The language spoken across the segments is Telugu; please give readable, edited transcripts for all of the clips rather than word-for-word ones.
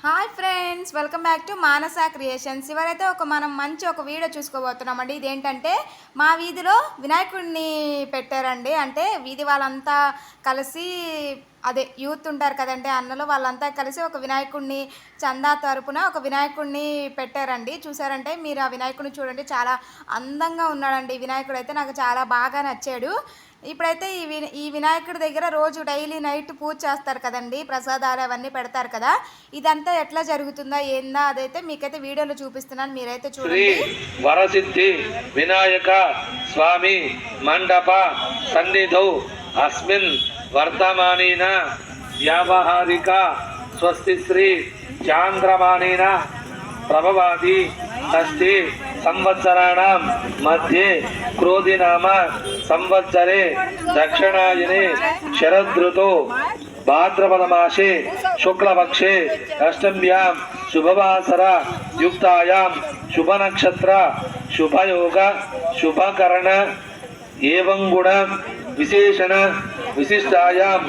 Hi friends, welcome back to Manasa creations. ఇవరైతే మనం మంచి వీడియో చూసుకోబోతున్నామండి. ఇదేంటంటే మా వీధిలో వినాయకుడిని పెట్టారండి. అంటే వీధి వాళ్ళంతా కలిసి, అదే యూత్ ఉంటారు కదండి, అన్నలు వాళ్ళంతా కలిసి ఒక వినాయకుడిని చందా తరపున ఒక వినాయకుడిని పెట్టారండి. చూసారంటే మీరు ఆ వినాయకుడిని చూడండి, చాలా అందంగా ఉన్నాడండి. వినాయకుడు అయితే నాకు చాలా బాగా నచ్చాడు. ఇప్పుడైతే ఈ వినాయకుడి దగ్గర రోజు డైలీ నైట్ పూజ చేస్తారు కదండి, ప్రసాదాలు అవన్నీ పెడతారు కదా. ఇదంతా ఎట్లా జరుగుతుందా ఏందా అదైతే మీకైతే వీడియోలో చూపిస్తున్నాను, మీరైతే చూడండి. వరసిద్ధి వినాయక స్వామి మండప సన్నిధౌ అస్మిన్ వర్తమానేన వ్యావహారిక స్వస్తి శ్రీ చాంద్రమానేన ప్రభవాది షష్ఠి సంవత్సరాణం మధ్యే క్రోధినామ సంవత్సరే దక్షిణాయనే శరదృతో భాద్రపద మాసే శుక్లపక్షే అష్టమ్యాం శుభవాసర యుక్తాయాం శుభనక్షత్ర శుభయోగ శుభకరణ ఏవం గుణ విశేషణ విశిష్టాయాం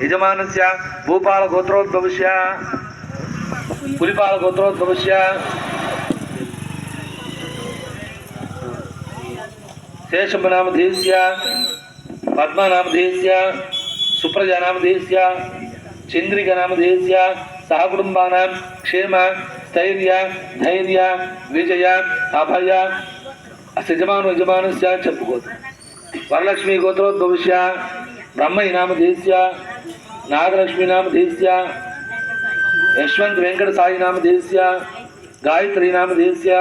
యజమానస్య భూపాల గోత్రోద్భవస్య పులిపాల గోత్రోద్భవస్య శేషమనామధేయస్య పద్మనామధేయస్య సుప్రజానామధేయస్య చంద్రికనామధేయస్య సహకుటుంబానాం క్షేమ స్థైర్య ధైర్య విజయ అభయ యజమానస్య చెప్పుకోదు. వరలక్ష్మీ గోత్రోద్భవస్య బ్రహ్మణి నామధేయస్య నాగలక్ష్మీ నామధేయస్య యశ్వంత్ వెంకట సాయి నామధేయస్య గాయత్రి నామధేయస్య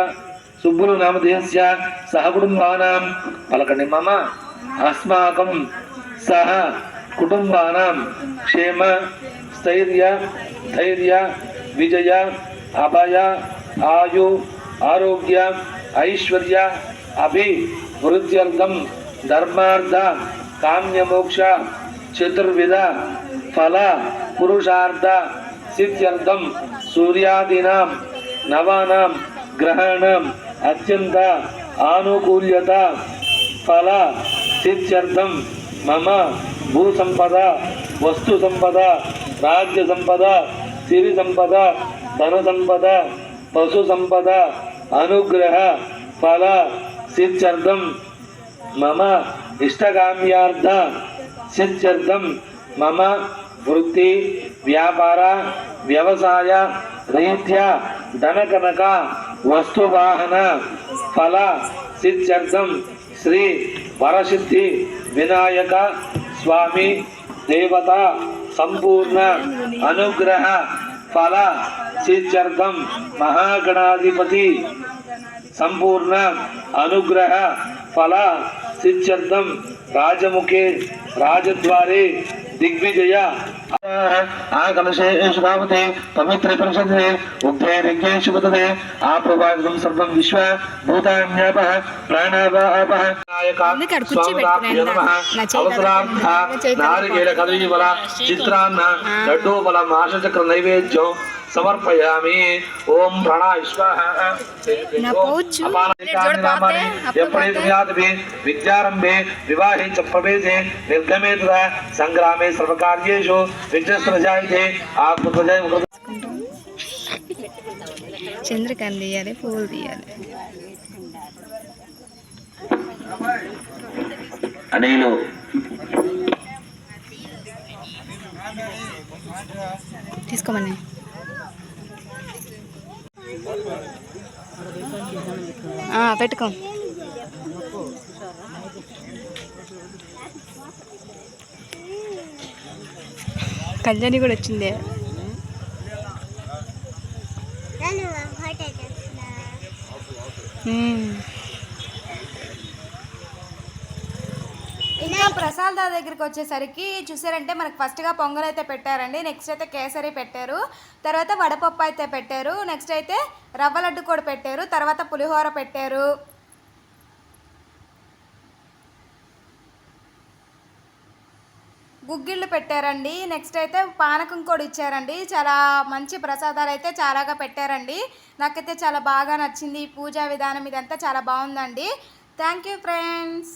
సుబ్బులు నామధేయస్య సహకుటుంబానాం పలకండి మమ అస్మాకం సహ కుటుంబానాం క్షేమ స్థైర్య ధైర్య విజయ అభయ ఆయు ఆరోగ్య ఐశ్వర్య అభివృద్ధ్యర్థం ధర్మార్థ కామ్యమోక్ష చతుర్విధ ఫల పురుషార్థ సిద్ధ్యర్థం సూర్యాదీనాం నవానాం గ్రహాణం అత్యంత ఆనుకూల్యత ఫల సిద్ధ్యర్థం మమ భూ సంపద వస్తు సంపద రాజ్య సంపద సిరి సంపద ధన సంపద పశు సంపద అనుగ్రహ ఫల సిద్ధ్యర్థం మమ ఇష్టకామ్యార్థ సిద్ధ్యర్థం మమ వృత్తి వ్యాపార వ్యవసాయ రీత్యా ధనకనక వస్తువాహన ఫల సిద్ధ్యర్థం శ్రీ వరసిద్ధి వినాయక స్వామి దేవత సంపూర్ణ అనుగ్రహ ఫల సిద్ధ్యర్థం మహాగణాధిపతి సంపూర్ణ అనుగ్రహ ఫల సిద్ధ్యర్థం రాజముఖే రాజద్వారే దిగ్విజయ ఆకలశేషు భావతే పవిత్ర పరిషదే ఉగ్ధైర్యజ్ఞేషు పదతే ఆప్రవాదితం సర్వం విశ్వ భూతాన్యాపః ప్రాణాపాపః అవసరార్థ నారికేళ కదలీఫల చిత్రాన్న లడ్డూఫల మాషచక్ర నైవేద్యం సమర్పయామి. ఓం ప్రణాయ స్వాహా. విద్యారంభే వివాహే చ ప్రవేశే నిర్గమే తదా సంగ్రామే సర్వకార్యేషు విజయస్రజాయితే ఆత్మజయ. చంద్రకాంత్ తీయాలి, పూలు తీయాలి. అనిలు తీసుకోమని పెట్టుకో. కళ్యాణి కూడా వచ్చింది. ఇంకా ప్రసాదాల దగ్గరికి వచ్చేసరికి చూసారంటే మనకు ఫస్ట్గా పొంగల్ అయితే పెట్టారండి, నెక్స్ట్ అయితే కేసరి పెట్టారు, తర్వాత వడపప్పు అయితే పెట్టారు, నెక్స్ట్ అయితే రవ్వ లడ్డు కూడా పెట్టారు, తర్వాత పులిహోర పెట్టారు, గుగ్గిళ్ళు పెట్టారండి, నెక్స్ట్ అయితే పానకం కూడా ఇచ్చారండి. చాలా మంచి ప్రసాదాలు అయితే చాలాగా పెట్టారండి. నాకైతే చాలా బాగా నచ్చింది. పూజా విధానం ఇదంతా చాలా బాగుందండి. Thank you friends.